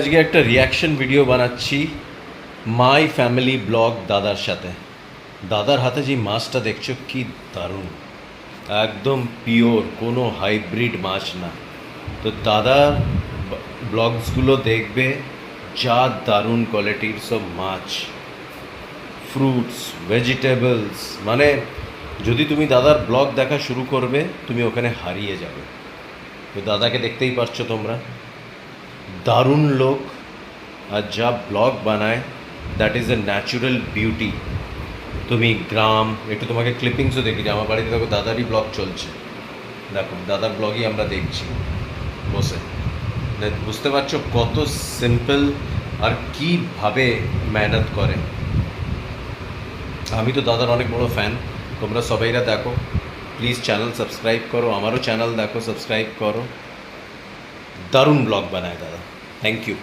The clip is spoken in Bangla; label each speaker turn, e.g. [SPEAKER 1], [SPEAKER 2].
[SPEAKER 1] আজকে একটা রিয়াকশন ভিডিও বানাচ্ছি মাই ফ্যামিলি ব্লগ দাদার সাথে। দাদার হাতে যে মাছটা দেখছো কি দারুণ, একদম পিওর, কোনো হাইব্রিড মাছ না। তো দাদার ব্লগসগুলো দেখবে, যা দারুণ কোয়ালিটির সব মাছ, ফ্রুটস, ভেজিটেবলস, মানে যদি তুমি দাদার ব্লগ দেখা শুরু করবে তুমি ওখানে হারিয়ে যাবে। তো দাদাকে দেখতেই পারছো তোমরা, দারুণ লোক, আর যা ব্লগ বানায় that is a natural beauty. তুমি গ্রাম, একটু তোমাকে ক্লিপিংসও দেখি যে আমার বাড়িতে দেখো দাদারই ব্লগ চলছে, দেখো দাদার ব্লগই আমরা দেখছি বসে। বুঝতে পারছো কত সিম্পল আর কীভাবে মেহনত করে। আমি তো দাদার অনেক বড় ফ্যান, তোমরা সবাইরা দেখো, প্লিজ চ্যানেল সাবস্ক্রাইব করো, আমারও চ্যানেল দেখো, সাবস্ক্রাইব করো। দারুণ ব্লগ বানায় দাদা, থ্যাংক ইউ।